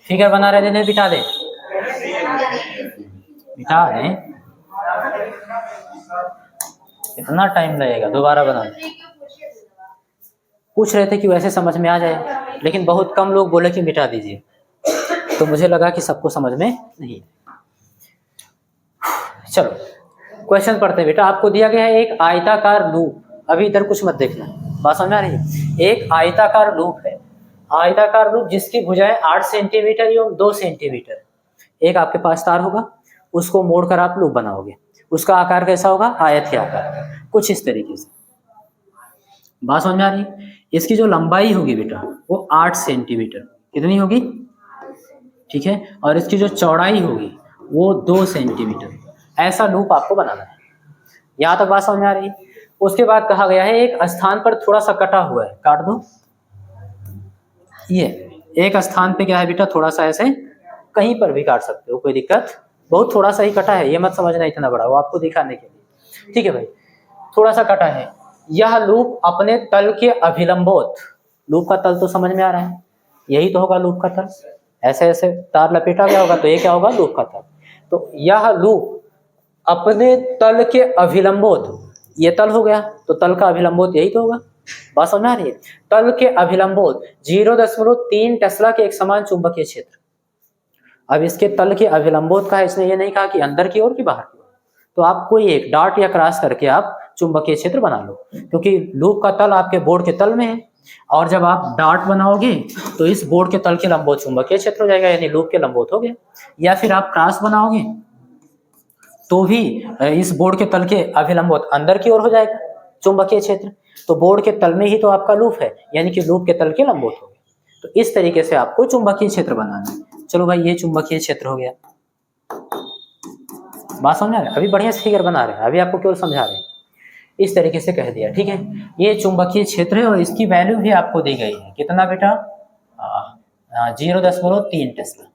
Figure बना रहे थे, बिठा दे, बिठा दें, इतना टाइम लगेगा दोबारा बनाने। पूछ रहे थे कि वैसे समझ में आ जाए, लेकिन बहुत कम लोग बोले कि मिटा दीजिए, तो मुझे लगा कि सबको समझ में नहीं। चलो क्वेश्चन पढ़ते हैं बेटा। आपको दिया गया है एक आयताकार लूप, अभी इधर कुछ मत देखना, बात समझ में आ रही है। एक आयताकार लूप है, आयताकार लूप जिसकी भुजाएं 8 सेंटीमीटर एवं 2 सेंटीमीटर। एक आपके पास तार होगा, उसको मोड़कर आप लूप बनाओगे, उसका आकार कैसा होगा, आयत के आकार का, कुछ इस तरीके से। बात समझ में आ रही है। इसकी जो लंबाई होगी बेटा वो 8 सेंटीमीटर, कितनी होगी, ठीक है, और इसकी जो चौड़ाई होगी वो 2 सेंटीमीटर। ऐसा लूप आपको बनाना है। यहां तक बात समझ में आ रही है। उसके बाद कहा गया है एक स्थान पर थोड़ा सा कटा हुआ है, काट दो। ये एक स्थान पे क्या है बेटा, थोड़ा सा ऐसे कहीं पर भी काट सकते हो, कोई दिक्कत, बहुत थोड़ा सा ही कटा है, ये मत समझना इतना बड़ा, वो आपको दिखाने के लिए, ठीक है भाई, थोड़ा सा कटा है। यह लूप अपने तल के अभिलंबोत, लूप का तल तो समझ में आ रहा है, यही तो होगा लूप का तल, ऐसे ऐसे तार लपेटा गया होगा तो ये क्या होगा, लूप का तल। तो यह लूप अपने तल के अभिलंबोत, ये तल हो गया तो तल का अभिलंबोत यही तो होगा, बात समझ आ रही है। तल के अभिलंबोत 0.3 टेस्ला के एक समान चुंबकीय क्षेत्र। अब इसके तल के अभिलंबोत का है, इसने ये नहीं कहा कि अंदर की ओर कि बाहर की ओर, तो आप कोई एक डॉट या क्रॉस करके आप चुंबकीय क्षेत्र बना लो, क्योंकि लूप का तल आपके बोर्ड के तल में है, और जब आप डॉट बनाओगे तो इस बोर्ड के तल के लंबोत चुंबकीय क्षेत्र हो जाएगा, यानी लूप के लंबोत हो गया। या फिर आप क्रॉस बनाओगे तो भी इस बोर्ड के तल के अभिलंबोत अंदर की ओर हो जाएगा चुंबकीय क्षेत्र, तो बोर्ड के तल में ही तो आपका लूप है, यानी कि लूप के तल के लंबोत हो गया। तो इस तरीके से आपको चुंबकीय क्षेत्र बनाना है। चलो भाई, ये चुंबकीय क्षेत्र हो गया, बात समझ आ रहा है। अभी बढ़िया से फिगर बना रहे हैं, अभी आपको केवल समझा रहे हैं, इस तरीके से कह दिया, ठीक है। ये चुंबकीय क्षेत्र है और इसकी वैल्यू भी आपको दी गई है, कितना बेटा, 0.3 टेस्ला।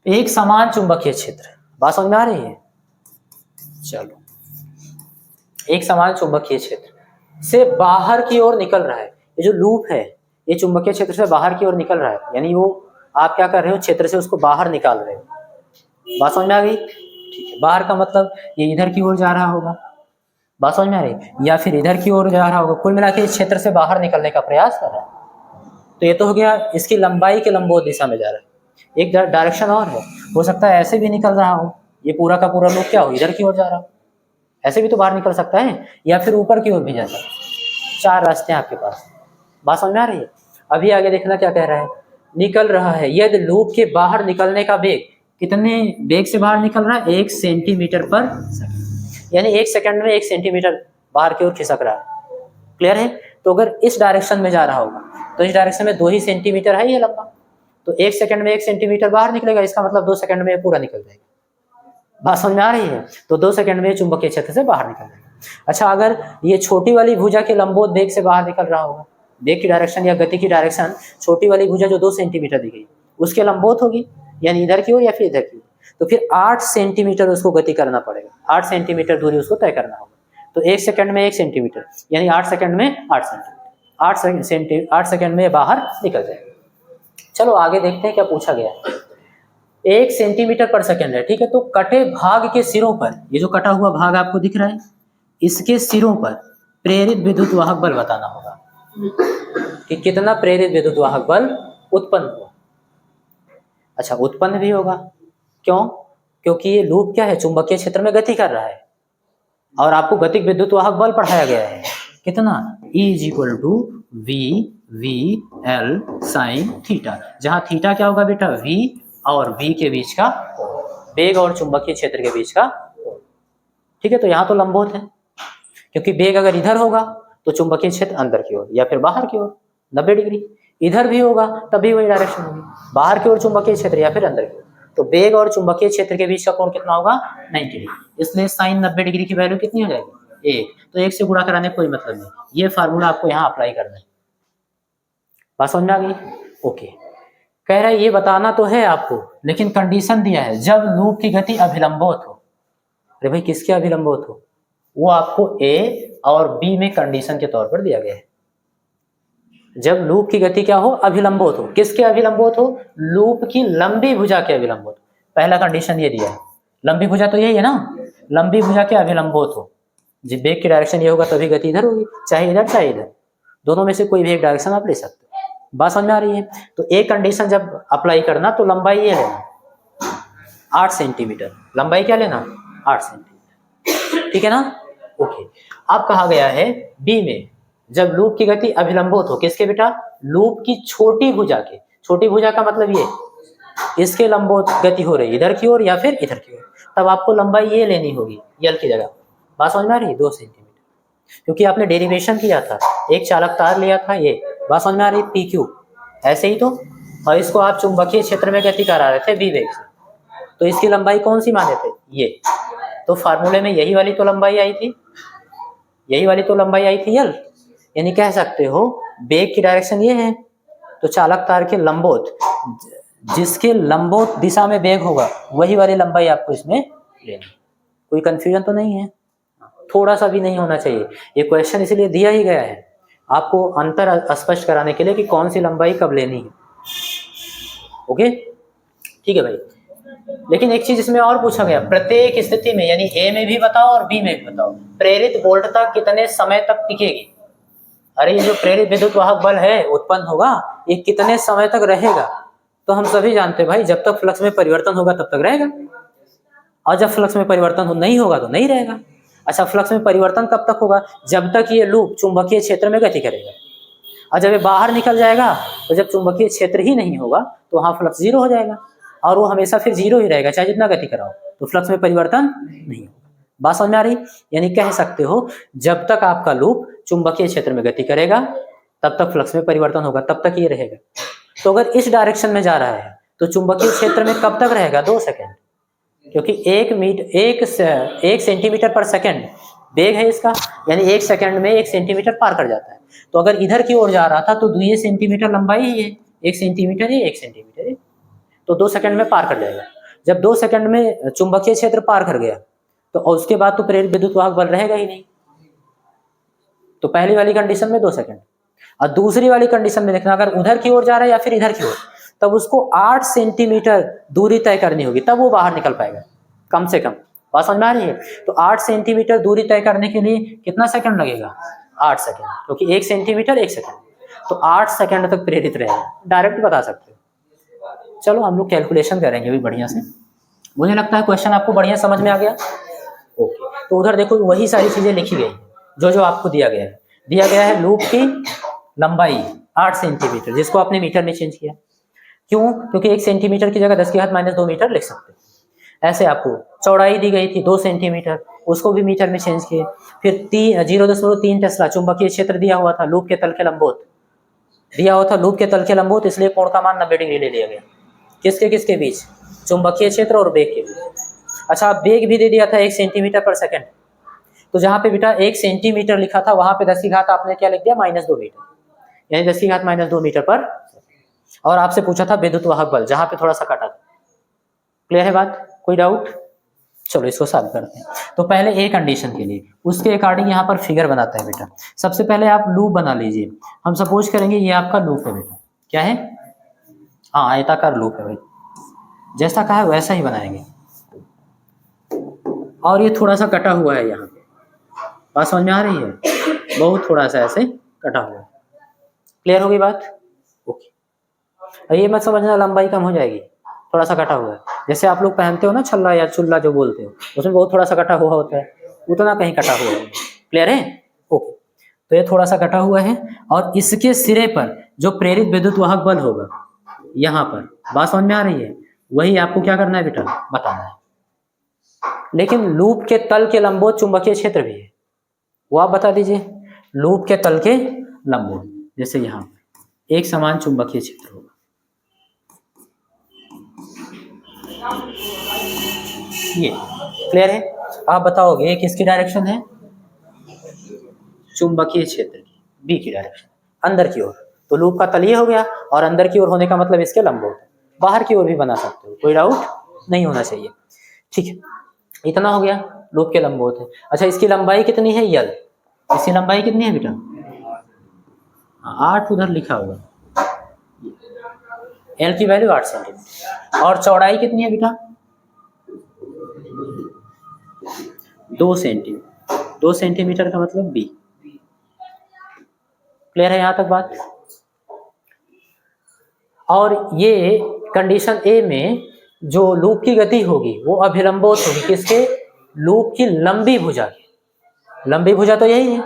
एक समान चुंबकीय क्षेत्र, बात समझ में आ रही है। चलो, एक समान चुंबकीय क्षेत्र से बाहर की ओर निकल रहा है, ये जो लूप है ये चुंबकीय क्षेत्र से बाहर की ओर निकल रहा है, यानी वो आप क्या कर रहे हो, क्षेत्र से उसको बाहर निकाल रहे हो, बात समझ में आ गई, ठीक है। बाहर का मतलब ये इधर की ओर जा रहा होगा, बात समझ में आ रही, या फिर इधर की ओर जा रहा होगा, कुल मिला के इस क्षेत्र से बाहर निकलने का प्रयास कर रहा है। तो ये तो हो गया इसकी लंबाई के लंबवत दिशा में जा रहा है। एक डायरेक्शन और है, हो सकता है ऐसे भी निकल रहा हो, ये पूरा का पूरा लूप क्या हो, इधर की ओर जा रहा हो, ऐसे भी तो बाहर निकल सकता है, या फिर ऊपर की ओर भी जा सकता है। 4 रास्ते हैं आपके पास, बात समझ में आ रही है। अभी आगे देखना क्या कह रहा है, निकल रहा है, यदि लूप के बाहर निकलने का वेग, कितने वेग से बाहर निकल रहा है, 1 सेंटीमीटर पर सेकंड, यानी 1 सेकंड में 1 सेंटीमीटर बाहर की ओर खिसक रहा है, क्लियर है। तो अगर इस डायरेक्शन में जा रहा होगा तो इस डायरेक्शन में 2 ही सेंटीमीटर है ये लंबा, तो 1 सेकंड में 1 सेंटीमीटर बाहर निकलेगा, इसका मतलब 2 सेकंड में पूरा निकल जाएगा, बात समझ में आ रही है। तो 2 सेकंड में चुंबकीय क्षेत्र से बाहर निकल जाएगा। अच्छा, अगर ये छोटी वाली भुजा के लंबवत वेग से बाहर निकल रहा होगा, वेग की डायरेक्शन या गति की डायरेक्शन, छोटी वाली भुजा जो 2 सेंटीमीटर दी गई उसके लंबवत होगी, यानी इधर की ओर या फिर इधर की ओर, तो फिर 8 सेंटीमीटर उसको गति करना पड़ेगा, 8 सेंटीमीटर दूरी उसको तय करना होगा। तो 1 सेकंड में 1 सेंटीमीटर, यानी 8 सेकंड में 8 सेंटीमीटर, 8 सेकंड में बाहर निकल जाएगा। चलो आगे देखते हैं क्या पूछा गया है। 1 सेंटीमीटर पर सेकंड है, ठीक है। तो कटे भाग के सिरों पर, ये जो कटा हुआ भाग आपको दिख रहा है, इसके सिरों पर प्रेरित विद्युत वाहक बल बताना होगा कि कितना प्रेरित विद्युत वाहक बल उत्पन्न हुआ। अच्छा, उत्पन्न भी होगा, क्यों, क्योंकि ये लूप क्या है, चुंबकीय क्षेत्र में गति कर रहा है, और आपको गतिक विद्युत वाहक बल पढ़ाया गया है, कितना, E = V sin थीटा, जहां थीटा क्या होगा बेटा, V और V के बीच का वेग और चुंबकीय क्षेत्र के बीच का, ठीक है। तो यहाँ तो लंबवत है, क्योंकि वेग अगर इधर होगा तो चुंबकीय क्षेत्र अंदर की ओर या फिर बाहर की ओर 90 डिग्री, इधर भी होगा तब भी वही डायरेक्शन होगी, बाहर की ओर चुंबकीय क्षेत्र या फिर अंदर की ओर, तो वेग और चुंबकीय क्षेत्र के बीच का कोण कितना होगा, 90 डिग्री, इसलिए साइन 90 डिग्री की वैल्यू कितनी हो जाएगी, 1। तो 1 से गुणा कराने कोई मतलब नहीं, ये फार्मूला आपको यहाँ अप्लाई करना है, बात समझ में आ गई, ओके। कह रहा है ये बताना तो है आपको, लेकिन कंडीशन दिया है, जब लूप की गति अभिलंबवत हो। अरे भाई, किसके अभिलंबवत हो, वो आपको A और B में कंडीशन के तौर पर दिया गया है। जब लूप की गति क्या हो, अभिलंबोत हो। किसके अभिलंबोत हो, लूप की लंबी भुजा के अभिलंबोत। पहला कंडीशन ये दिया है, लंबी भुजा तो यही है ना, लंबी भुजा के अभिलंबोत हो। जब वेग की डायरेक्शन ये होगा तभी गति इधर होगी, चाहे इधर चाहे इधर, दोनों में से कोई भी एक डायरेक्शन आप ले सकते हो। बात समझ में आ रही है। तो एक कंडीशन जब अप्लाई करना तो लंबाई ये लेना 8 सेंटीमीटर, लंबाई क्या लेना 8 सेंटीमीटर, ठीक है ना। ओके, अब कहा गया है बी में, जब लूप की गति अभिलंबोत हो, किसके बेटा, लूप की छोटी भुजा के। छोटी भुजा का मतलब ये, इसके लंबोत गति हो रही है इधर की ओर या फिर इधर की ओर, तब आपको लंबाई ये लेनी होगी यल की जगह। बात समझ में आ रही है, 2 सेंटीमीटर, क्योंकि आपने डेरिवेशन किया था, एक चालक तार लिया था ये। बात समझ में आ रही है, पी क्यू ऐसे ही तो, और इसको आप चुंबकीय क्षेत्र में गति करा रहे थे बी वेग से, तो इसकी लंबाई कौन सी माने थे, ये। तो फार्मूले में यही वाली तो लंबाई आई थी, यही वाली तो लंबाई आई थी यल, यानी कह सकते हो वेग की डायरेक्शन ये है, तो चालक तार के लंबोत, जिसके लंबोत दिशा में वेग होगा वही वाली लंबाई आपको इसमें लेनी। कोई कंफ्यूजन तो नहीं है, थोड़ा सा भी नहीं होना चाहिए। ये क्वेश्चन इसलिए दिया ही गया है आपको अंतर स्पष्ट कराने के लिए कि कौन सी लंबाई कब लेनी है। ओके, ठीक है भाई। लेकिन एक चीज इसमें और पूछा गया, प्रत्येक स्थिति में, यानी ए में भी बताओ और बी में भी बताओ, प्रेरित वोल्टता कितने समय तक टिकेगी। अरे ये जो प्रेरित विद्युत वाहक बल है उत्पन्न होगा, ये कितने समय तक रहेगा। तो हम सभी जानते हैं भाई, जब तक फ्लक्स में परिवर्तन होगा तब तक रहेगा, और जब फ्लक्स में परिवर्तन नहीं होगा तो नहीं रहेगा। अच्छा, फ्लक्स में परिवर्तन कब तक होगा, जब तक ये लूप चुंबकीय क्षेत्र में गति करेगा, और जब ये बाहर निकल जाएगा तो जब चुंबकीय क्षेत्र ही नहीं होगा तो वहां फ्लक्स जीरो हो जाएगा, और वो हमेशा फिर जीरो ही रहेगा चाहे जितना गति कराओ, तो फ्लक्स में परिवर्तन नहीं होगा। बात समझ में आ रही, यानी कह सकते हो जब तक आपका लूप चुंबकीय क्षेत्र में गति करेगा तब तक फ्लक्स में परिवर्तन होगा, तब तक ये रहेगा। तो अगर इस डायरेक्शन में जा रहा है तो चुंबकीय क्षेत्र में कब तक रहेगा, 2 सेकेंड, क्योंकि 1 सेंटीमीटर पर सेकेंड वेग है इसका, यानी 1 सेकेंड में 1 सेंटीमीटर पार कर जाता है। तो अगर इधर की ओर जा रहा था तो 2 सेंटीमीटर लंबाई ही है, 1 सेंटीमीटर है 1 सेंटीमीटर है, तो 2 सेकेंड में पार कर जाएगा। जब 2 सेकेंड में चुंबकीय क्षेत्र पार कर गया तो उसके बाद तो प्रेरित विद्युत वाहक बल रहेगा ही नहीं। तो पहली वाली कंडीशन में 2 सेकेंड, और दूसरी वाली कंडीशन में देखना, अगर उधर की ओर जा रहा है या फिर इधर की ओर, तब उसको 8 सेंटीमीटर दूरी तय करनी होगी, तब वो बाहर निकल पाएगा कम से कम। बात समझ में आ रही है। तो 8 सेंटीमीटर दूरी तय करने के लिए कितना सेकंड लगेगा, 8 सेकंड, क्योंकि 1 सेंटीमीटर 1 सेकंड, तो 8 सेकंड तक प्रेरित रहेगा। डायरेक्ट बता सकते हो। चलो हम लोग कैलकुलेशन करेंगे भी बढ़िया से। मुझे लगता है क्वेश्चन आपको बढ़िया समझ में आ गया। ओके, तो उधर देखो वही सारी चीजें लिखी गई जो आपको दिया गया है। दिया गया है लूप की लंबाई 8 सेंटीमीटर, जिसको आपने मीटर में चेंज किया। क्यों, क्योंकि 1 सेंटीमीटर की जगह 10⁻² मीटर लिख सकते हैं। ऐसे आपको चौड़ाई दी गई थी 2 सेंटीमीटर, उसको भी मीटर में चेंज किए। फिर 0.3 टेस्ला चुंबकीय क्षेत्र दिया हुआ था लूप के तल के लंबोत, दिया हुआ था लूप के तल के लंबोत, इसलिए कोण का मान 90 डिग्री ले लिया गया। किसके किसके बीच, चुंबकीय क्षेत्र और वेग के बीच। अच्छा, वेग भी दे दिया था 1 सेंटीमीटर पर सेकंड, तो जहाँ पे बेटा 1 सेंटीमीटर लिखा था वहां पे 10 की घात आपने क्या लिख दिया, -2 मीटर, यानी 10 की घात -2 मीटर पर। और आपसे पूछा था विद्युत वाहक बल, जहां पे थोड़ा सा कटा था। क्लियर है बात, कोई डाउट। चलो इसको सॉल्व करते हैं। तो पहले ए कंडीशन के लिए उसके अकॉर्डिंग यहाँ पर फिगर बनाते हैं बेटा। सबसे पहले आप लूप बना लीजिए। हम सपोज करेंगे ये आपका लूप है बेटा, क्या है, हाँ आयताकार लूप है भाई, जैसा कहा है वैसा ही बनाएंगे। और ये थोड़ा सा कटा हुआ है यहाँ पे, बात समझ में आ रही है, बहुत थोड़ा सा ऐसे कटा हुआ है। क्लियर होगी बात, ओके। ये मत समझना लंबाई कम हो जाएगी, थोड़ा सा कटा हुआ है। जैसे आप लोग पहनते हो ना छल्ला या चुल्ला जो बोलते हो, उसमें बहुत थोड़ा सा कटा हुआ होता है, उतना कहीं कटा हुआ है। क्लियर है, ओके। तो ये थोड़ा सा कटा हुआ है, और इसके सिरे पर जो प्रेरित विद्युत वाहक बल होगा यहाँ पर, बात समझ में आ रही है, वही आपको क्या करना है बेटा, बताना है। लेकिन लूप के तल के लंबोत चुंबकीय क्षेत्र भी है, वो आप बता दीजिए। लूप के तल के लंबोत, जैसे यहाँ पर एक समान चुंबकीय क्षेत्र होगा, ये क्लियर है। आप बताओगे ये किसकी डायरेक्शन है, चुंबकीय क्षेत्र की, बी की डायरेक्शन, अंदर की ओर। तो लूप का तल ये हो गया, और अंदर की ओर होने का मतलब इसके लंबोत। बाहर की ओर भी बना सकते हो, कोई डाउट नहीं होना चाहिए। ठीक है, इतना हो गया, लूप के लंबोत है। अच्छा, इसकी लंबाई कितनी है यल, इसकी लंबाई कितनी है बेटा, 8 उधर लिखा होगा, एल की वैल्यू 8 सेंटीमीटर। और चौड़ाई कितनी है बेटा? 2 सेंटीमीटर। 2 सेंटीमीटर का मतलब बी। क्लियर है यहाँ तक बात? और ये कंडीशन ए में जो लूप की गति होगी वो अभिलंबोत होगी किसके? लूप की लंबी भुजा की। लंबी भुजा तो यही है,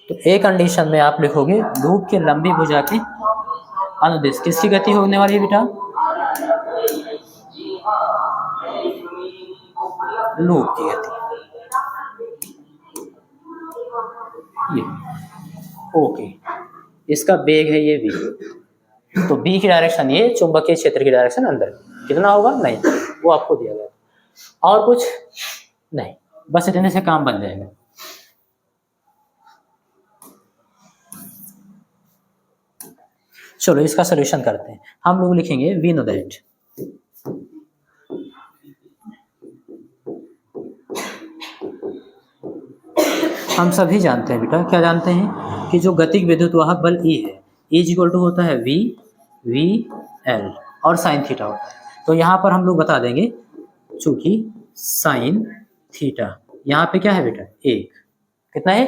तो ए कंडीशन में आप लिखोगे लूप की लंबी भुजा की अनुदिश किसकी गति होने वाली है बेटा? लूप की गति। ये ओके, इसका वेग है ये v, तो b की डायरेक्शन ये, चुंबकीय क्षेत्र की डायरेक्शन अंदर। कितना होगा? नहीं, वो आपको दिया गया। और कुछ नहीं, बस इतने से काम बन जाएगा। चलो इसका सॉल्यूशन करते हैं। हम लोग लिखेंगे वी नो दैट हम सभी जानते हैं बेटा, क्या जानते हैं कि जो गतिक विद्युत वाहक बल E है, E इक्वल टू होता है वी एल और साइन थीटा होता है। तो यहाँ पर हम लोग बता देंगे चूंकि साइन थीटा यहाँ पे क्या है बेटा? 1। कितना है?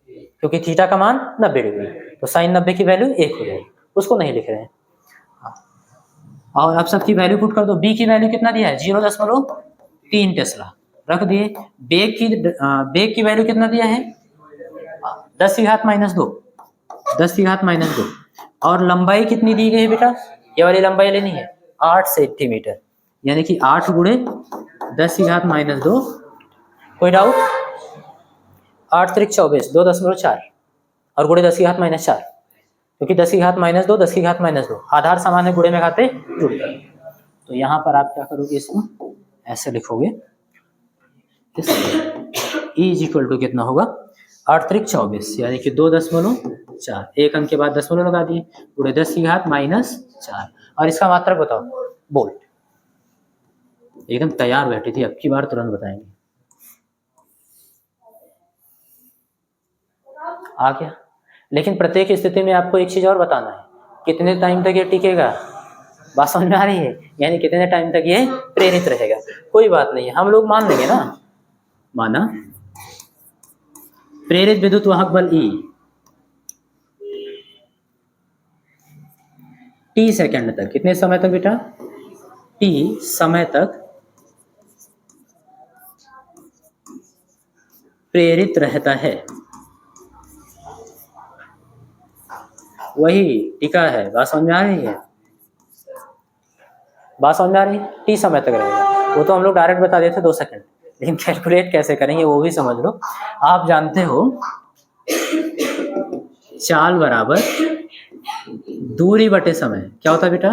क्योंकि थीटा का मान 90 डिग्री, तो साइन 90 की वैल्यू 1 हो जाएगी, उसको नहीं लिख रहे हैं। और अब सबकी वैल्यू पुट कर दो। बी की वैल्यू कितना दिया है? 0.3 टेस्ला रख दिए। बेग की वैल्यू कितना दिया है? 10 की घात -2। 10 की घात -2। और लंबाई कितनी दी गई है बेटा? ये वाली लंबाई लेनी है 8 सेंटीमीटर, यानी कि 8 गुणे 10 की घात -2। कोई डाउट? 8 त्रिक 24, 2.4 और गुणे 10 की घात -4, क्योंकि 10 की घात -2, 10 की घात -2 आधार समान है, गुणे में घाते जुड़ गए। तो यहाँ पर आप क्या करोगे? इसको ऐसे लिखोगे, E इक्वल टू कितना होगा? 8 त्रिक 24, यानी कि 2.4, एक अंक के बाद दशमलव लगा दिए, गुणे 10 की घात -4। और इसका मात्रक बताओ? बोल्ट। एकदम तैयार बैठी थी, अब की बार तुरंत बताएंगे। आ गया? लेकिन प्रत्येक स्थिति में आपको एक चीज और बताना है, कितने टाइम तक ये टिकेगा। बात समझ में आ रही है? यानी कितने टाइम तक ये प्रेरित रहेगा। कोई बात नहीं है, हम लोग मान लेंगे ना। माना प्रेरित विद्युत वाहक बल E t सेकंड तक, कितने समय तक बेटा? t समय तक प्रेरित रहता है। वही टिका है। बात समझ में आ रही है? बात समझ में आ रही है? t समय तक रहेगा, वो तो हम लोग डायरेक्ट बता देते 2 सेकंड, लेकिन कैलकुलेट कैसे करेंगे वो भी समझ लो। आप जानते हो चाल बराबर दूरी बटे समय, क्या होता है बेटा?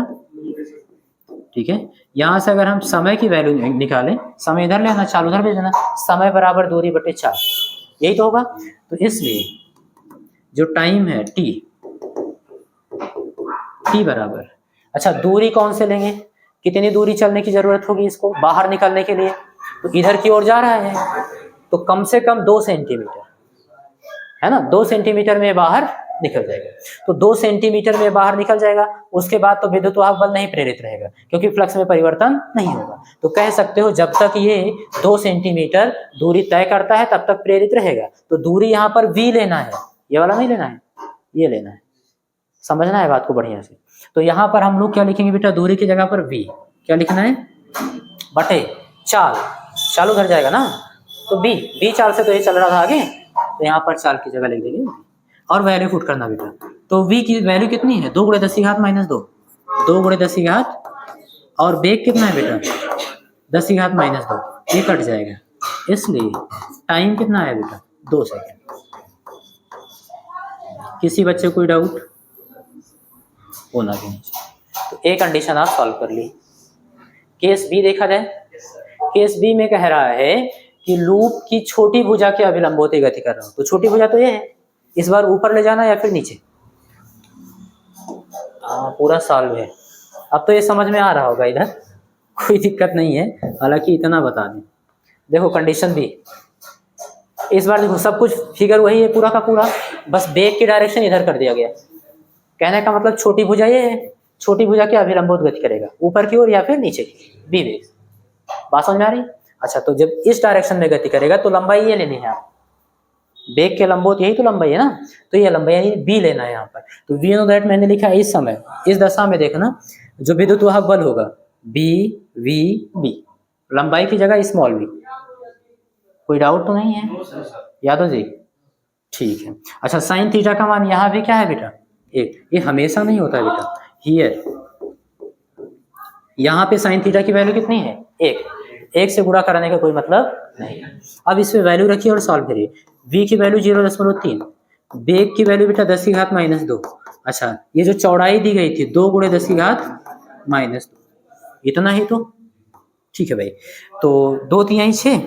ठीक है, यहां से अगर हम समय की वैल्यू निकालें, समय इधर लेना, चाल उधर भेज देना, समय बराबर दूरी बटे चाल, यही तो होगा। तो इसलिए जो टाइम है t बराबर, अच्छा दूरी कौन से लेंगे? कितनी दूरी चलने की जरूरत होगी इसको बाहर निकलने के लिए? तो इधर की ओर जा रहा है, तो कम से कम 2 सेंटीमीटर है ना, 2 सेंटीमीटर में बाहर निकल जाएगा। तो 2 सेंटीमीटर में बाहर निकल जाएगा, उसके बाद तो विद्युत वाहक बल नहीं प्रेरित रहेगा, क्योंकि फ्लक्स में परिवर्तन नहीं होगा। तो कह सकते हो जब तक ये 2 सेंटीमीटर दूरी तय करता है तब तक प्रेरित रहेगा। तो दूरी यहाँ पर v लेना है, ये वाला नहीं लेना है, ये लेना है। समझना है बात को बढ़िया से। तो यहाँ पर हम लोग क्या लिखेंगे बेटा? दूरी की जगह पर v क्या लिखना है? बटे चाल, चाल उधर जाएगा ना, तो b चाल से तो ये चल रहा था आगे, तो यहाँ पर चाल की जगह लिख देंगे। और वैल्यू पुट करना बेटा, तो v की वैल्यू कितनी है? 2 गुणे 10 की घात -2, 2 गुणे 10 की घात, और बेग कितना है बेटा? 10 की घात -2, ये कट जाएगा, इसलिए टाइम कितना है बेटा? 2 सेकेंड। किसी बच्चे को कोई डाउट होना भी नहीं चाहिए। तो ए कंडीशन आप सॉल्व कर ली। केस बी देखा जाए। केस बी में कह रहा है कि लूप की छोटी भुजा के अभिलंब होते गति कर रहा हूं, तो छोटी भुजा तो ये है, इस बार ऊपर ले जाना या फिर नीचे? पूरा सॉल्व है। अब तो ये समझ में आ रहा होगा, इधर कोई दिक्कत नहीं है, हालांकि इतना बता दें। देखो कंडीशन बी, इस बार देखो सब कुछ फिगर वही है पूरा का पूरा, बस बेग की डायरेक्शन इधर कर दिया गया। कहने का मतलब छोटी भुजा ये है, छोटी भुजा की अभिलंबोत गति करेगा ऊपर की ओर या फिर नीचे की, बी वेग। बात समझ में आ रही? अच्छा, तो जब इस डायरेक्शन में गति करेगा तो लंबाई ये लेनी है आप, बेग के लंबोत यही तो लंबाई है ना, तो ये लंबाई यानी बी लेना है यहाँ पर। तो वी नो दैट मैंने लिखा है इस समय, इस दशा में देखना जो विद्युत वाहक बल होगा बी वी बी, लंबाई की जगह स्मॉल वी। कोई डाउट तो नहीं है यादव जी? ठीक है। अच्छा, साइन थीटा का मान यहाँ भी क्या है बेटा? एक। ये हमेशा नहीं होता है बेटा, हियर यहाँ पे साइन थीटा की वैल्यू कितनी है? एक। एक से गुणा कराने का कोई मतलब नहीं। अब इसमें वैल्यू रखिए और सॉल्व करिए। v की वैल्यू 0.3, बेग की वैल्यू बेटा 10 की घात -2। अच्छा, ये जो चौड़ाई दी गई थी 2 × 10 की घात -2, इतना ही तो ठीक है भाई। तो 2 3 6,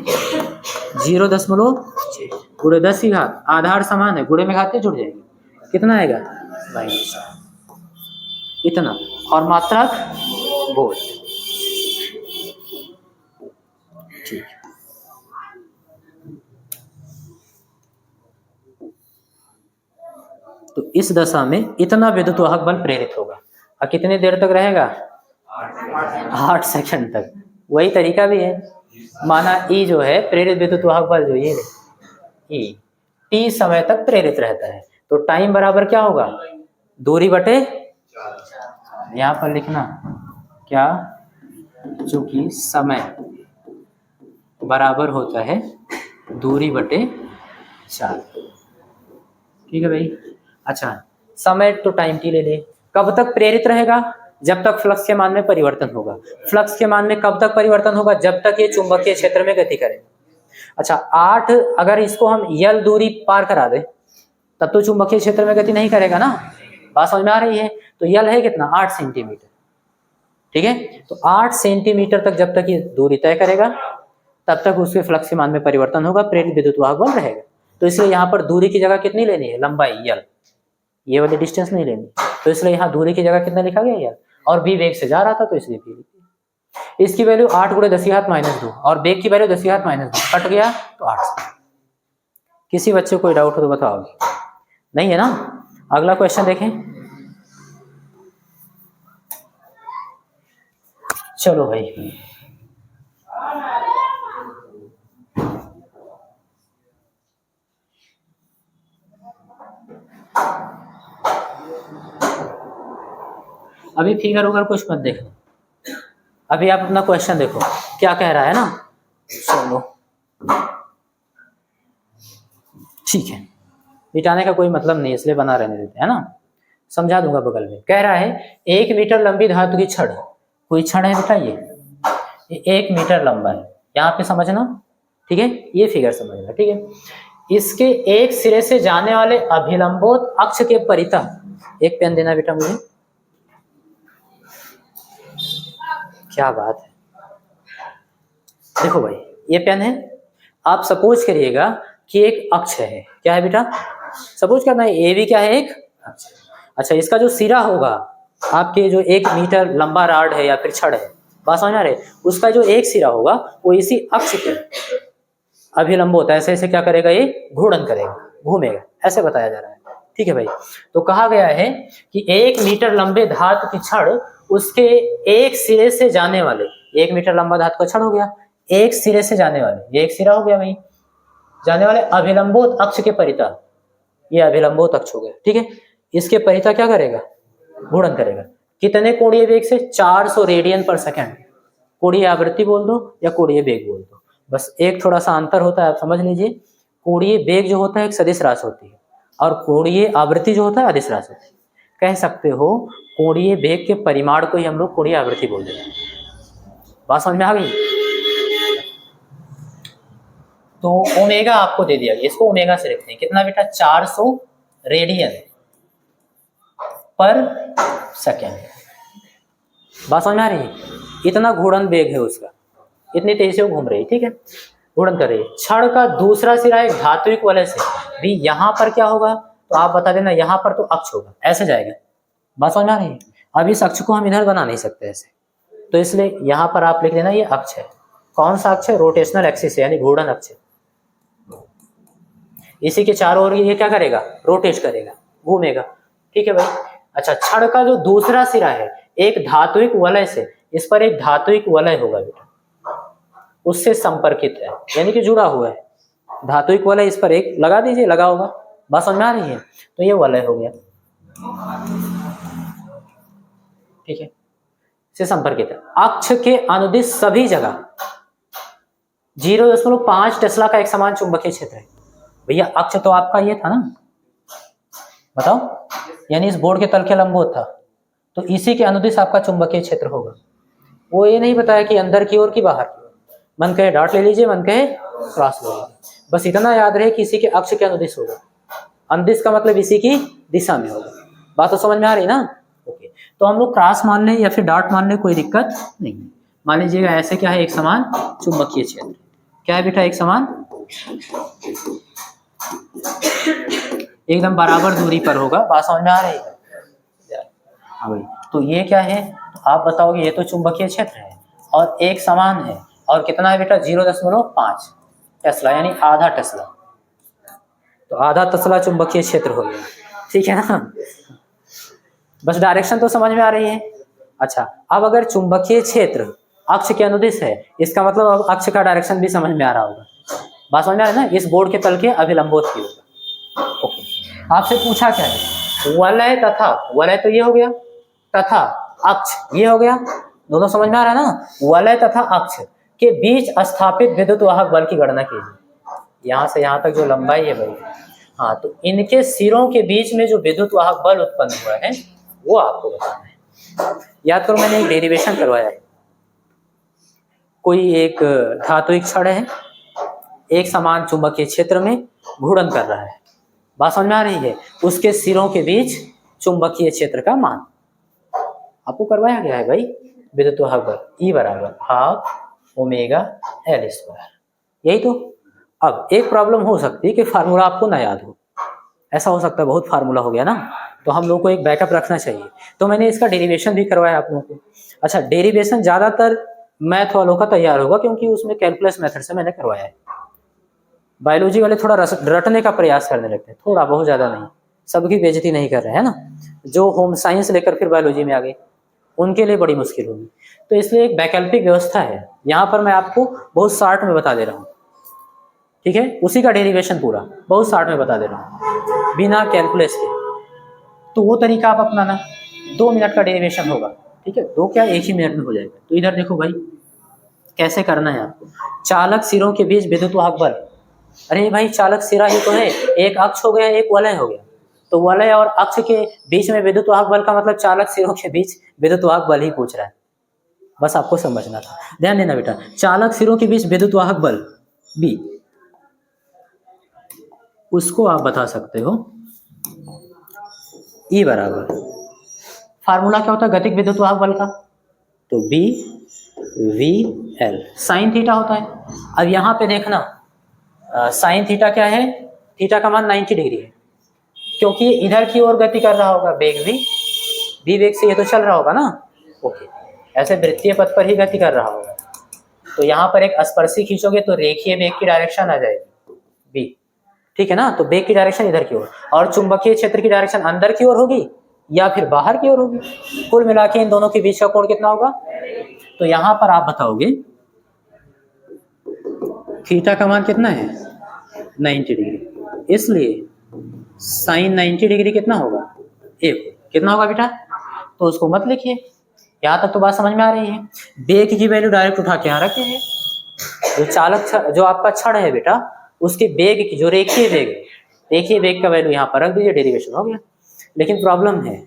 0.6 × 10 की घात, आधार समान है, गुणे में घातें जुड़ जाएंगे, कितना आएगा? इतना। और मात्रक वोल्ट। ठीक। तो इस दशा में इतना विद्युत वाहक बल प्रेरित होगा और कितनी देर तक रहेगा? 8 सेकंड तक। वही तरीका भी है, माना ई जो है प्रेरित विद्युत वाहक बल, जो ये ई टी समय तक प्रेरित रहता है, तो टाइम बराबर क्या होगा? दूरी बटे, यहाँ पर लिखना क्या, चूंकि समय बराबर होता है दूरी बटे 4। ठीक है भाई। अच्छा, समय तो टाइम टी ले ले। कब तक प्रेरित रहेगा? जब तक फ्लक्स के मान में परिवर्तन होगा। फ्लक्स के मान में कब तक परिवर्तन होगा? जब तक ये चुंबकीय क्षेत्र में गति करे। अच्छा, 8, अगर इसको हम यल दूरी पार करा दे तब तो चुंबकीय क्षेत्र में गति नहीं करेगा ना। बात समझ में आ रही है? तो यल है कितना? 8 सेंटीमीटर। ठीक है, तो 8 सेंटीमीटर तक जब तक ये दूरी तय करेगा तब तक उसके फ्लक्स के मान में परिवर्तन होगा, प्रेरित विद्युत वाहक बल रहेगा। तो इसलिए यहाँ पर दूरी की जगह कितनी लेनी है? लंबाई यल, ये वाली डिस्टेंस नहीं लेनी। तो इसलिए यहाँ दूरी की जगह कितना लिखा गया? यल। और बी वेग से जा रहा था तो इसलिए बी। इसकी वैल्यू 8 × 10 की घात -2 और बेग की वैल्यू 10 की घात -2, कट गया तो 8। किसी बच्चे को कोई डाउट हो तो बताओ? नहीं है ना? अगला क्वेश्चन देखें। चलो भाई, अभी फिगर वगैरह कुछ मत देखो, अभी आप अपना क्वेश्चन देखो क्या कह रहा है ना। चलो ठीक है, मिटाने का कोई मतलब नहीं, इसलिए बना रहने देते हैं ना, समझा दूंगा बगल में। कह रहा है 1 मीटर लंबी धातु की छड़, कोई छड़ है बेटा, ये 1 मीटर लंबा है, यहाँ पे समझना। ठीक है, ये फिगर समझना। ठीक है, इसके एक सिरे से जाने वाले अभिलंबोत अक्ष के परितः, एक पेन देना बेटा मुझे। क्या बात है, देखो भाई ये पेन है। आप सपोज करिएगा कि एक अक्ष है, क्या है बेटा? सपोज करना है ए भी क्या है? एक अक्ष। अच्छा, इसका जो सिरा होगा आपके, जो 1 मीटर लंबा राड है या फिर छड़ है, बात समझ आ रही है, उसका जो एक सिरा होगा वो इसी अक्ष के अभिलंब होता है। ऐसे ऐसे क्या करेगा? ये घूर्णन करेगा, घूमेगा, ऐसे बताया जा रहा है। ठीक है भाई, तो कहा गया है कि 1 मीटर लंबे धातु की छड़ उसके एक सिरे से जाने वाले, 1 मीटर लंबा धातु का छड़ हो गया, एक सिरे से जाने वाले, ये एक सिरा हो गया भाई, जाने वाले अभिलंबोत अक्ष के परितः, ये अभिलंबोत अक्ष हो गया। ठीक है, इसके परितः क्या करेगा? घूर्णन करेगा। कितने कोणीय वेग से? 400 रेडियन पर सेकंड। कोणीय आवृत्ति बोल दो या कोणीय वेग बोल दो, बस एक थोड़ा सा अंतर होता है, आप समझ लीजिए। कोणीय वेग जो होता है एक सदिश राशि होती है और कोणीय आवृत्ति जो होता है अदिश राशि होती है। कह सकते हो कोणीय वेग के परिमाण को ही हम लोग कोणीय आवृत्ति बोल देते हैं। बात समझ में आ गई? तो ओमेगा आपको दे दिया, इसको ओमेगा से लिखते हैं, कितना बेटा? 400 रेडियन पर सेकेंड। बात समझ में आ रही है? इतना घूर्णन वेग है उसका, इतनी तेजी से वो घूम रही है। ठीक है, घूर्णन कर रही है। छड़ का दूसरा सिरा एक धात्विक वलय से भी, यहाँ पर क्या होगा तो आप बता देना, यहाँ पर तो अक्ष होगा, ऐसे जाएगा। बात समझ में आ रही है? अब इस अक्ष को हम इधर बना नहीं सकते ऐसे, तो इसलिए यहाँ पर आप लिख देना ये अक्ष है। कौन सा अक्ष है? रोटेशनल एक्सिस है, यानी घूर्णन अक्ष। इसी के चारों ओर ये क्या करेगा? रोटेट करेगा, घूमेगा। ठीक है भाई। अच्छा, छड़ का जो दूसरा सिरा है एक धात्विक वलय से, इस पर एक धात्विक वलय होगा बेटा, उससे संपर्कित है, यानी कि जुड़ा हुआ है। धात्विक वलय इस पर एक लगा दीजिए, लगा होगा, बात समझ में आ रही है? तो ये वलय हो गया, ठीक है, से संपर्कित है। अक्ष के अनुदिश सभी जगह 0.5 टेस्ला का एक समान चुंबकीय क्षेत्र है। भैया अक्ष तो आपका ये था ना, बताओ, यानी इस बोर्ड के तल के लंबवत था, तो इसी के अनुदिश आपका चुंबकीय क्षेत्र होगा। वो ये नहीं बताया कि अंदर की ओर की बाहर की ओर, मन कहे डॉट ले लीजिए, मन कहे क्रॉस ले लीजिए, बस इतना याद रहे कि इसी के अक्ष के अनुदिश होगा। अनुदिश का मतलब इसी की दिशा में होगा। बात तो समझ में आ रही ना? ओके, तो हम लोग क्रॉस मान लें या फिर डॉट मान लें, कोई दिक्कत नहीं है। मान लीजिएगा ऐसे क्या है, एक समान चुंबकीय क्षेत्र। क्या है बेटा? एक समान, एकदम बराबर दूरी पर होगा। बात समझ में आ रही है? हाँ भाई, तो ये क्या है, आप बताओगे, ये तो चुंबकीय क्षेत्र है और एक समान है, और कितना है बेटा? 0.5 टेस्ला, यानी आधा टेस्ला। तो आधा टेस्ला चुंबकीय क्षेत्र हो गया, ठीक है ना? बस डायरेक्शन तो समझ में आ रही है। अच्छा, अब अगर चुंबकीय क्षेत्र अक्ष के अनुदिश है, इसका मतलब अब अक्ष का डायरेक्शन भी समझ में आ रहा होगा। बात समझ में आ रही है ना? इस बोर्ड के तल के अभिलंबोत की होगा। ओके, आपसे पूछा क्या है? वलय तथा, वलय तो ये हो गया, तथा अक्ष ये हो गया, दोनों समझ में आ रहा है ना? वलय तथा अक्ष के बीच स्थापित विद्युत वाहक बल की गणना कीजिए। यहाँ से यहाँ तक जो लंबाई है भाई, हाँ, तो इनके सिरों के बीच में जो विद्युत वाहक बल उत्पन्न हुआ है वो आपको बताना है। याद करो, मैंने एक डेरिवेशन करवाया है। कोई एक धात्विक छड़ है, एक समान चुंबकीय क्षेत्र में घूर्णन कर रहा है। बात समझ में आ रही है? उसके सिरों के बीच चुंबकीय क्षेत्र का मान आपको करवाया गया है भाई। विद्युत वाहक बल E बराबर हाफ ओमेगा L स्क्वायर, यही तो। अब एक प्रॉब्लम हो सकती है कि फार्मूला आपको ना याद हो, ऐसा हो सकता है, बहुत फार्मूला हो गया ना, तो हम लोग को एक बैकअप रखना चाहिए। तो मैंने इसका डेरिवेशन भी करवाया आप लोगों को। अच्छा, डेरिवेशन ज्यादातर मैथ वालों का तैयार होगा, क्योंकि उसमें कैलकुलस मेथड से मैंने करवाया है। बायोलॉजी वाले थोड़ा रटने का प्रयास करने लगते हैं, थोड़ा, बहुत ज्यादा नहीं, सबकी बेइज्जती नहीं कर रहे हैं ना। जो होम साइंस लेकर फिर बायोलॉजी में आ गए, उनके लिए बड़ी मुश्किल होगी। तो इसलिए एक वैकल्पिक व्यवस्था है, यहाँ पर मैं आपको बहुत शॉर्ट में बता दे रहा हूँ, ठीक है? उसी का डेरिवेशन पूरा बहुत शॉर्ट में बता दे रहा हूँ, बिना कैलकुलस के। तो वो तरीका आप अपनाना, 2 मिनट का डेरिवेशन होगा, ठीक है? 2 क्या, 1 ही मिनट में हो जाएगा। तो इधर देखो भाई, कैसे करना है आपको। चालक सिरों के बीच विद्युत वाहक बल, अरे भाई चालक सिरा ही तो है, एक अक्ष हो गया, एक वलय हो गया, तो वलय और अक्ष के बीच में विद्युत वाहक बल का मतलब चालक सिरों के बीच विद्युत वाहक बल ही पूछ रहा है, बस आपको समझना था। ध्यान देना बेटा, चालक सिरों के बीच विद्युत वाहक बल B, उसको आप बता सकते हो E बराबर, फार्मूला क्या होता है गतिक विद्युत वाहक बल का? तो B V L sine theta होता है। अब यहाँ पे देखना, साइन थीटा क्या है? थीटा का मान 90 डिग्री है, क्योंकि ये इधर की ओर गति कर रहा होगा, वेग भी वेग से ये तो चल रहा होगा ना। ओके, ऐसे वृत्तीय पथ पर ही गति कर रहा होगा, तो यहाँ पर एक स्पर्शी खींचोगे तो रेखीय वेग की डायरेक्शन आ जाएगी B, ठीक है ना? तो वेग की डायरेक्शन इधर की ओर, और चुंबकीय क्षेत्र की डायरेक्शन अंदर की ओर होगी या फिर बाहर की ओर होगी। कुल मिला के इन दोनों के बीच का कोण कितना होगा? तो यहाँ पर आप बताओगे थीटा का मान कितना है? 90 डिग्री, इसलिए साइन 90 डिग्री कितना होगा? 1। कितना होगा बेटा? तो उसको मत लिखिए, यहाँ तक तो बात समझ में आ रही है। वेग की वैल्यू डायरेक्ट उठा के यहाँ रखे हैं। जो चालक, जो आपका छड़ है बेटा, उसके वेग की जो रेखीय वेग का वैल्यू यहाँ पर रख दीजिए, डेरिवेशन हो गया। लेकिन प्रॉब्लम है,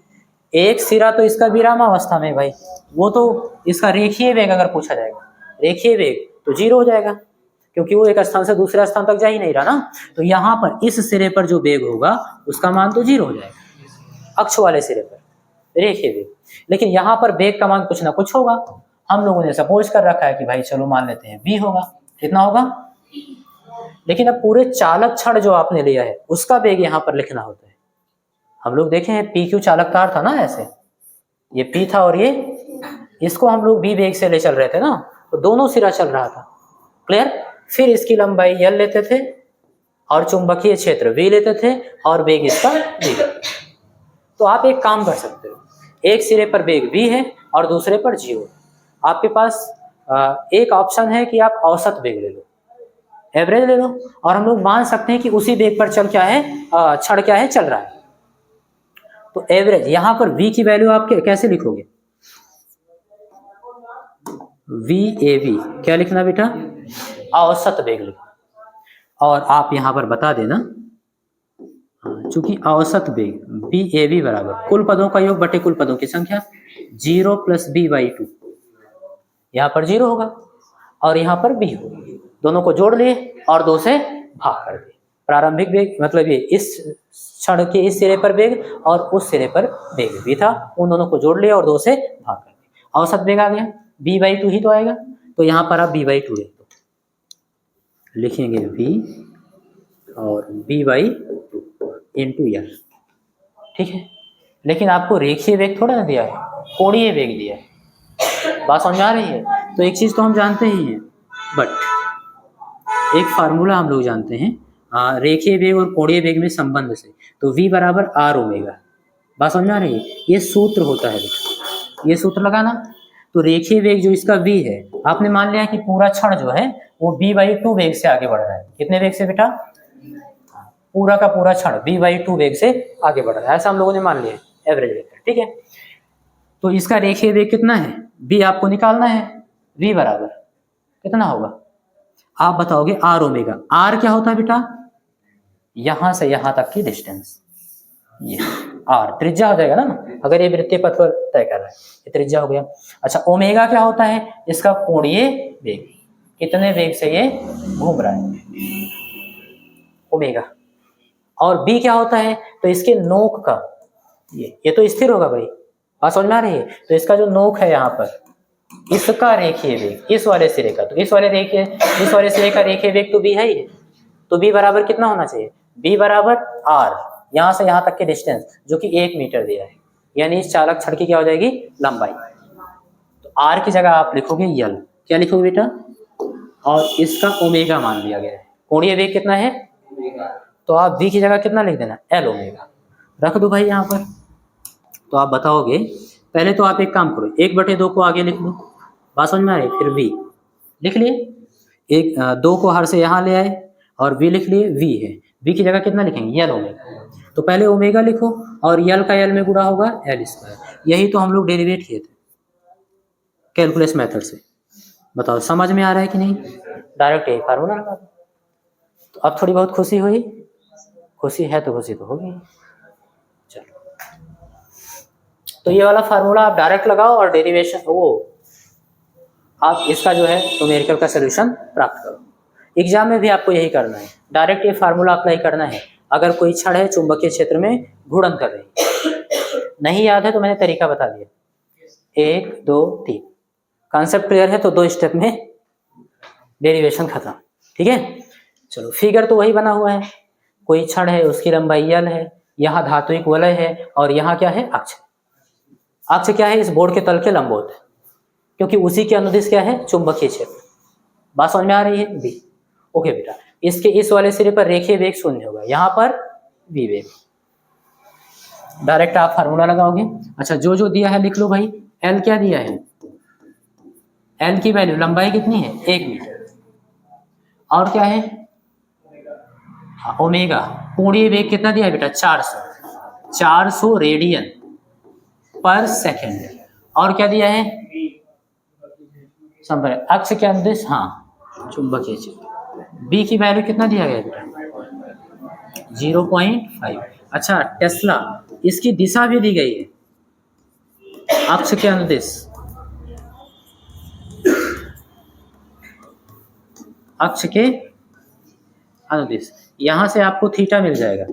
एक सिरा तो इसका विरामावस्था में भाई, वो तो इसका रेखीय वेग अगर पूछा जाएगा, रेखीय वेग तो 0 हो जाएगा, क्योंकि वो एक स्थान से दूसरे स्थान तक जा ही नहीं रहा ना। तो यहाँ पर इस सिरे पर जो वेग होगा उसका मान तो 0 हो जाएगा, अक्ष वाले सिरे पर रेखीय वेग। लेकिन यहाँ पर वेग का मान कुछ ना कुछ होगा, हम लोगों ने सपोज कर रखा है कि भाई चलो मान लेते हैं v होगा। कितना होगा? लेकिन अब पूरे चालक छड़ जो आपने लिया है उसका वेग यहाँ पर लिखना होता है। हम लोग देखे हैं PQ चालक तार था ना, ऐसे ये P था और ये, इसको हम लोग v वेग से ले चल रहे थे ना, तो दोनों सिरा चल रहा था, क्लियर? फिर इसकी लंबाई L लेते थे और चुंबकीय क्षेत्र V लेते थे और वेग इसका V। तो आप एक काम कर सकते हो, एक सिरे पर वेग v है और दूसरे पर 0। आपके पास एक ऑप्शन है कि आप औसत वेग ले लो, एवरेज ले लो, और हम लोग मान सकते हैं कि उसी वेग पर चल क्या है, क्षण क्या है, चल रहा है। तो एवरेज, यहां पर v की वैल्यू आप कैसे लिखोगे, VAV क्या लिखना बेटा, औसत वेग लिखना। और आप यहां पर बता देना, चूंकि औसत वेग VAV बराबर कुल पदों का योग बटे कुल पदों की संख्या, 0 + b/2, यहाँ पर 0 होगा और यहाँ पर b होगा, दोनों को जोड़ लिए और 2 से भाग कर दिए। प्रारंभिक वेग मतलब ये इस क्षण के इस सिरे पर वेग और उस सिरे पर वेग भी था, उन दोनों को जोड़ लिया और 2 से भाग कर दिया, औसत वेग आ गया, b/2 ही तो आएगा। तो यहाँ पर आप b/2 लिख दो, लिखेंगे v और b/2 इंटू l, ठीक है। लेकिन आपको रेखीय वेग थोड़ा ना दिया है, कोणीय वेग दिया है, बात समझ आ रही है। तो एक चीज तो हम जानते ही हैं, बट एक फार्मूला हम लोग जानते हैं रेखीय वेग और कोणीय वेग में संबंध से, तो v बराबर r ओमेगा, बात समझ आ रही है। ये सूत्र होता है बेटा, ये सूत्र लगाना। तो रेखीय वेग जो इसका v है, आपने मान लिया कि पूरा क्षण जो है वो b/2 वेग से आगे बढ़ रहा है। कितने वेग से बेटा, पूरा का पूरा क्षण b/2 वेग से आगे बढ़ रहा है, ऐसा हम लोगों ने मान लिया है एवरेज वेग, ठीक है। तो इसका रेखीय वेग कितना है, b आपको निकालना है, v बराबर कितना होगा, आप बताओगे r ओमेगा। r क्या होता है बेटा, यहां से यहां तक की डिस्टेंस, ये r त्रिज्या हो जाएगा ना, अगर ये वृत्तीय पथ पर तय कर रहा है, ये त्रिज्या हो गया। अच्छा, ओमेगा क्या होता है, इसका कोणीय वेग, कितने वेग से ये घूम रहा है, ओमेगा। और b क्या होता है, तो इसके नोक का, ये तो स्थिर होगा भाई, बात समझ में आ रही है। तो इसका जो नोक है यहाँ पर, इसका रेखीय वेग, इस वाले सिरे का, तो इस वाले सिरे का रेखीय वेग तो b है ही, तो b बराबर कितना होना चाहिए, b बराबर r, यहाँ से यहाँ तक के डिस्टेंस जो कि 1 मीटर दिया है, यानी इस चालक छड़ की क्या हो जाएगी, लंबाई। तो r की जगह आप लिखोगे l, क्या लिखोगे बेटा, और इसका ओमेगा मान लिया गया है, कोणीय वेग कितना है, तो आप v की जगह कितना लिख देना, l ओमेगा, रख दो भाई यहाँ पर। तो आप बताओगे, पहले तो आप एक काम करो, 1/2 को आगे लिख लो, बात समझ में आ रही, फिर v लिख लिए, 2 को हर से यहाँ ले आए और v लिख लिए, v है, v की जगह कितना लिखेंगे, l ओमेगा। तो पहले ओमेगा लिखो और l का l में गुणा होगा l², यही तो हम लोग डेरिवेट किए थे कैलकुलस मेथड से। बताओ समझ में आ रहा है कि नहीं, डायरेक्ट यही फार्मूला लगा दो। तो अब थोड़ी बहुत खुशी हुई, खुशी है तो खुशी तो होगी। चलो, तो ये वाला फार्मूला आप डायरेक्ट लगाओ और डेरिवेशन वो आप इसका जो है न्यूमेरिकल का सलूशन प्राप्त करो। एग्जाम में भी आपको यही करना है, डायरेक्ट ये फार्मूला अप्लाई करना है। अगर कोई छड़ है चुंबकीय क्षेत्र में घूर्णन कर रही है, नहीं याद है तो मैंने तरीका बता दिया, 1 2 3, कॉन्सेप्ट क्लियर है तो 2 स्टेप में डेरिवेशन खत्म, ठीक है। चलो, फिगर तो वही बना हुआ है, कोई छड़ है, उसकी लंबाई l है, यहाँ धात्विक वलय है और यहाँ क्या है, अक्ष। अक्ष क्या है, इस बोर्ड के तल के लंबवत है, क्योंकि उसी के अनुदिश क्या है, चुंबकीय क्षेत्र। बात समझ में आ रही है, बी ओके बेटा। इसके इस वाले सिरे पर रेखीय वेग 0 होगा, यहाँ पर v वेग, डायरेक्ट आप फार्मूला लगाओगे। अच्छा, जो जो दिया है लिख लो भाई, l क्या दिया है, l की वैल्यू, लंबाई कितनी है, 1 मीटर, और क्या है, ओमेगा, कोणीय वेग कितना दिया है बेटा, 400 रेडियन पर सेकेंड, और क्या दिया है, संपर्क अक्ष के अनुदिश, हाँ चुंबकीय क्षेत्र। b की वैल्यू कितना दिया गया बेटा, 0.5। अच्छा, टेस्ला, इसकी दिशा भी दी गई है, अक्ष के अनुदिश, अक्ष के अनुदिश, यहां से आपको थीटा मिल जाएगा।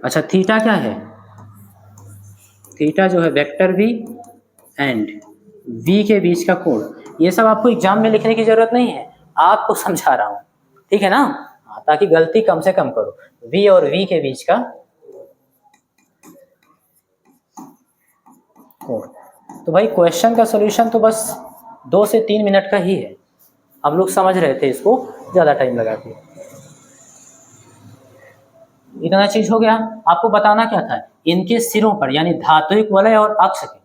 अच्छा, थीटा क्या है, थीटा जो है वेक्टर v एंड v के बीच का कोण। ये सब आपको एग्जाम में लिखने की जरूरत नहीं है, आपको समझा रहा हूं, ठीक है ना, ताकि गलती कम से कम करो। v और v के बीच का कोण। तो भाई क्वेश्चन का सॉल्यूशन तो बस 2 से 3 मिनट का ही है, हम लोग समझ रहे थे, इसको ज्यादा टाइम लगा के। इतना चीज हो गया। आपको बताना क्या था, इनके सिरों पर यानी धात्विक वलय और अक्ष के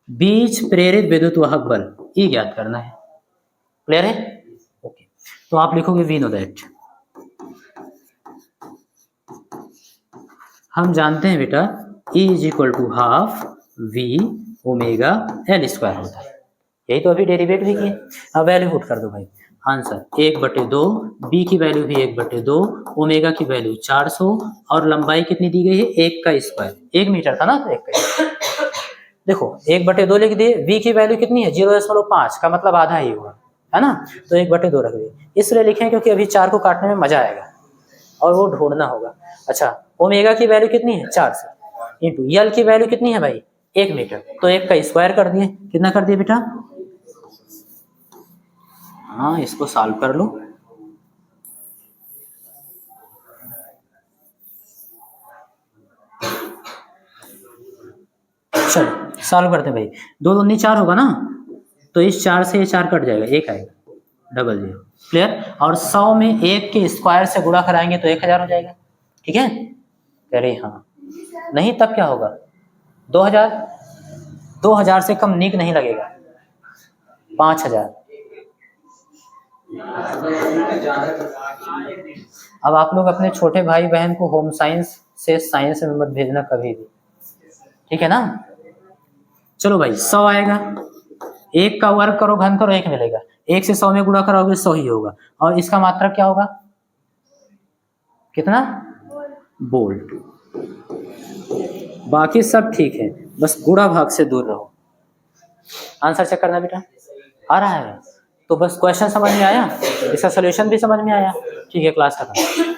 बीच प्रेरित विद्युत वाहक बल ये ज्ञात करना है। क्लियर है? ओके, तो आप लिखोगे वी नो दैट। हम जानते हैं बेटा E is equal to half v omega l square होता है। यही तो अभी डेरिवेट भी किए। अब वैल्यू पुट कर दो भाई। आंसर 1/2, बी की वैल्यू भी 1/2, ओमेगा की वैल्यू 400 और लंबाई कितनी दी गई है 1 का स्क्वायर। 1 मीटर था ना, तो 1 का देखो 1/2 लिख दिए। v की वैल्यू कितनी है 0.5 का मतलब आधा ही हुआ है ना, तो 1/2 रख दिए। इसलिए लिखे क्योंकि अभी 4 को काटने में मजा आएगा और वो ढूंढना होगा। अच्छा, ओमेगा की वैल्यू कितनी है 400 इंटू यल की वैल्यू कितनी है भाई 1 मीटर, तो 1 का स्क्वायर कर दिए। कितना कर दिए बेटा? हाँ, इसको सॉल्व कर लो। चलो सॉल्व करते हैं भाई। 2 दूनी 4 होगा ना, तो इस 4 से ये 4 कट जाएगा, 1 आएगा, डबल 0। क्लियर? और 100 में 1 के स्क्वायर से गुणा कराएंगे तो 1000 हो जाएगा। ठीक है? कह रही हाँ। नहीं तब क्या होगा 2000। 2000 से कम नीक नहीं लगेगा। 5000। अब आप लोग अपने छोटे भाई बहन को होम साइंस से साइंस में मत भेजना कभी भी, ठीक है ना? चलो भाई 100 आएगा, 1 का वर्ग करो घन करो 1 मिलेगा, 1 से 100 में गुणा करोगे 100 ही होगा। और इसका मात्रक क्या होगा? कितना? वोल्ट। बाकी सब ठीक है, बस गुणा भाग से दूर रहो। आंसर चेक करना बेटा, आ रहा है? तो बस क्वेश्चन समझ में आया, इसका सोल्यूशन भी समझ में आया। ठीक है, क्लास खत्म।